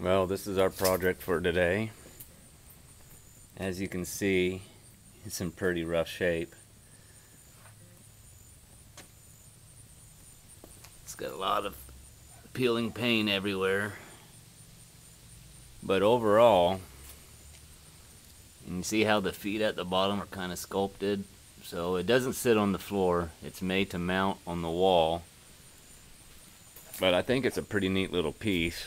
Well, this is our project for today. As you can see, it's in pretty rough shape. It's got a lot of peeling paint everywhere. But overall, you see how the feet at the bottom are kind of sculpted. So it doesn't sit on the floor. It's made to mount on the wall. But I think it's a pretty neat little piece.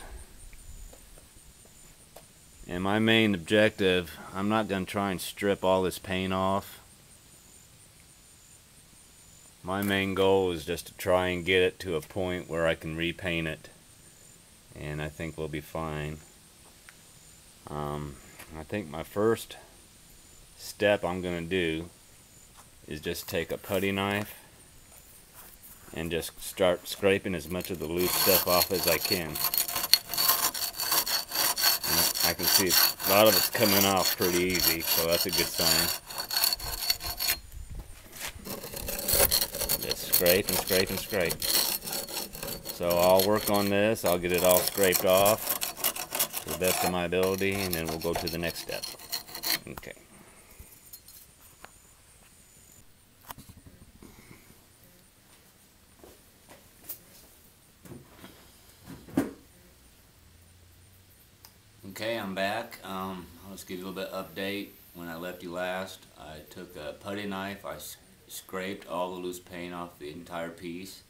And my main objective, I'm not going to try and strip all this paint off. My main goal is just to try and get it to a point where I can repaint it. And I think we'll be fine. I think my first step I'm going to do is just take a putty knife and just start scraping as much of the loose stuff off as I can. I can see a lot of it's coming off pretty easy, so that's a good sign. Just scrape and scrape and scrape. So I'll work on this, I'll get it all scraped off to the best of my ability, and then we'll go to the next step. Okay. Okay, I'm back. I'll just give you a little bit of update. When I left you last, I took a putty knife, I scraped all the loose paint off the entire piece.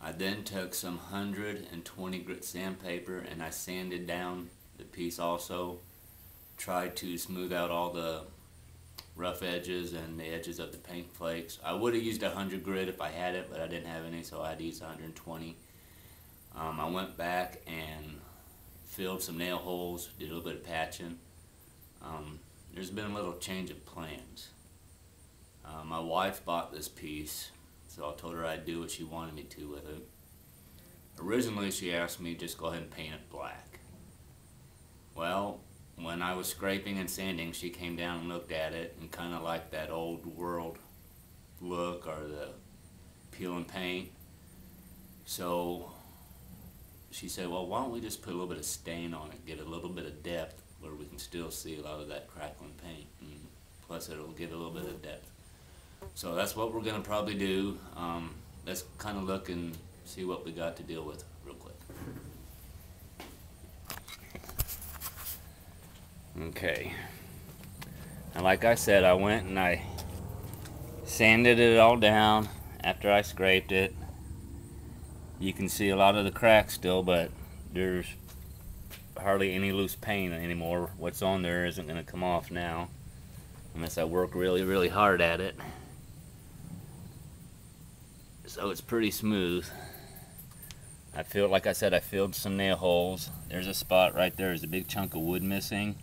I then took some 120 grit sandpaper and I sanded down the piece also. Tried to smooth out all the rough edges and the edges of the paint flakes. I would have used 100 grit if I had it, but I didn't have any, so I had to use 120. I went back and filled some nail holes, did a little bit of patching. There's been a little change of plans. My wife bought this piece, so I told her I'd do what she wanted me to with it. Originally she asked me just go ahead and paint it black. Well, when I was scraping and sanding, she came down and looked at it and kind of liked that old world look or the peeling paint. So she said, well, why don't we just put a little bit of stain on it, get a little bit of depth where we can still see a lot of that crackling paint, and plus it'll give a little bit of depth. So that's what we're going to probably do. Let's kind of look and see what we got to deal with real quick. Okay, and like I said, I went and I sanded it all down after I scraped it. You can see a lot of the cracks still, but there's hardly any loose paint anymore. What's on there isn't going to come off now unless I work really, really hard at it. So it's pretty smooth. I feel, like I said, I filled some nail holes. There's a spot right there. There's a big chunk of wood missing.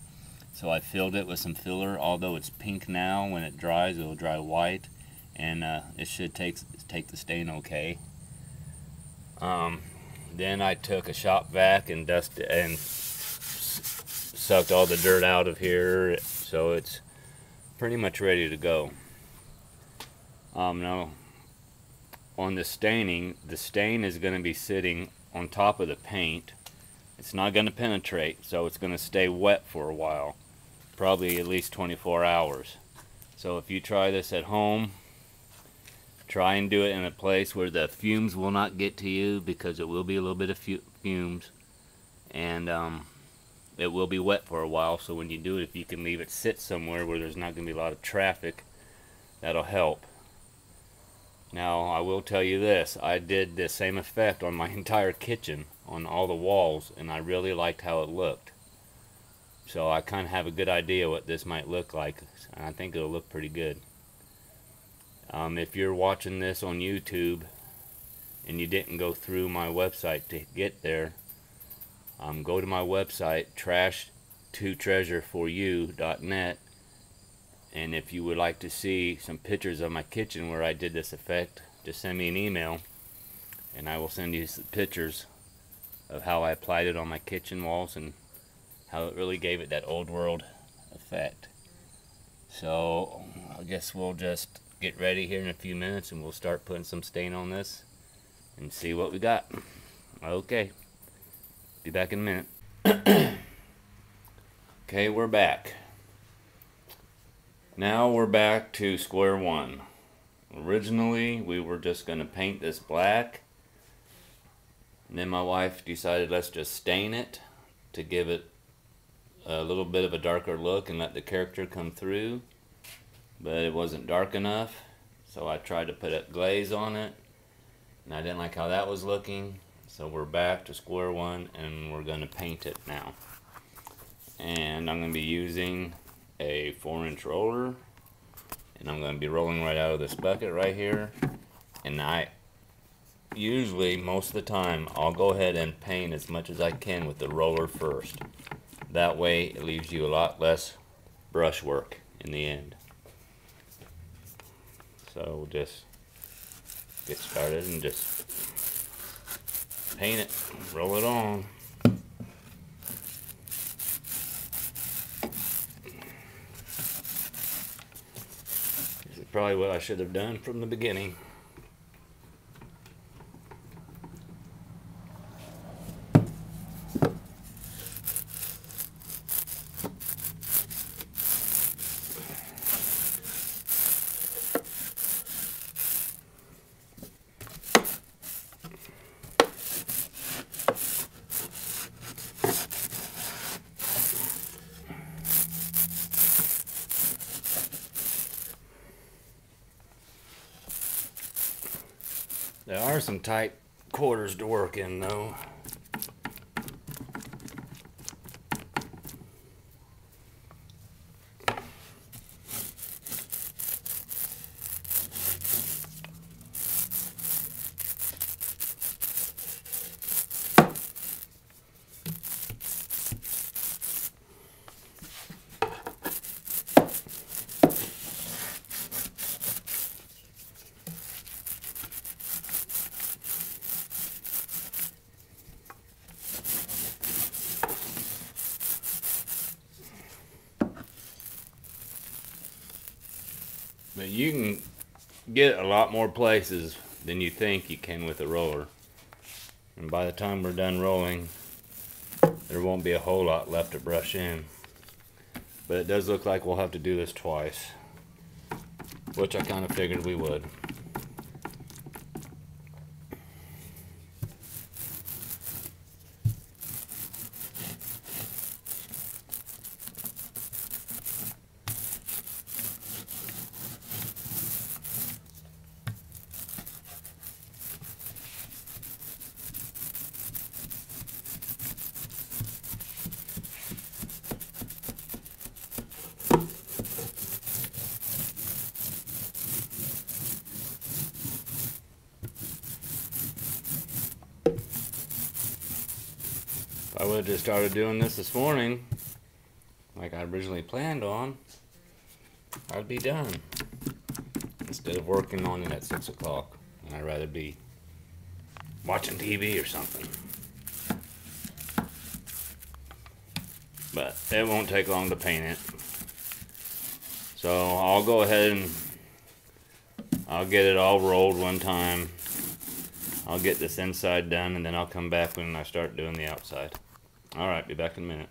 So I filled it with some filler. Although it's pink now, when it dries, it'll dry white. And it should take the stain okay. Then I took a shop vac and dusted and sucked all the dirt out of here, so it's pretty much ready to go. Now on the staining, the stain is going to be sitting on top of the paint. It's not going to penetrate, so it's going to stay wet for a while, probably at least 24 hours. So if you try this at home, try and do it in a place where the fumes will not get to you, because it will be a little bit of fumes, and it will be wet for a while. So when you do it, if you can leave it sit somewhere where there's not going to be a lot of traffic, that'll help. Now I will tell you this, I did the same effect on my entire kitchen, on all the walls, and I really liked how it looked. So I kind of have a good idea what this might look like, and I think it'll look pretty good. If you're watching this on YouTube and you didn't go through my website to get there, go to my website, trash2treasureforyou.net, and if you would like to see some pictures of my kitchen where I did this effect, just send me an email and I will send you some pictures of how I applied it on my kitchen walls and how it really gave it that old world effect. So I guess we'll just get ready here in a few minutes and we'll start putting some stain on this and see what we got. Okay, be back in a minute. Okay, we're back. Now we're back to square one. Originally, we were just going to paint this black. And then my wife decided let's just stain it to give it a little bit of a darker look and let the character come through. But it wasn't dark enough, so I tried to put a glaze on it. And I didn't like how that was looking. So we're back to square one and we're going to paint it now. And I'm going to be using a 4-inch roller. And I'm going to be rolling right out of this bucket right here. And usually, most of the time, I'll go ahead and paint as much as I can with the roller first. That way, it leaves you a lot less brush work in the end. So we'll just get started and just paint it, roll it on. This is probably what I should have done from the beginning. There are some tight quarters to work in though. But you can get a lot more places than you think you can with a roller. And by the time we're done rolling, there won't be a whole lot left to brush in. But it does look like we'll have to do this twice, which I kind of figured we would. If I would have just started doing this morning, like I originally planned on, I'd be done. Instead of working on it at 6 o'clock. And I'd rather be watching TV or something. But it won't take long to paint it. So I'll go ahead and I'll get it all rolled one time. I'll get this inside done and then I'll come back when I start doing the outside. Alright, be back in a minute.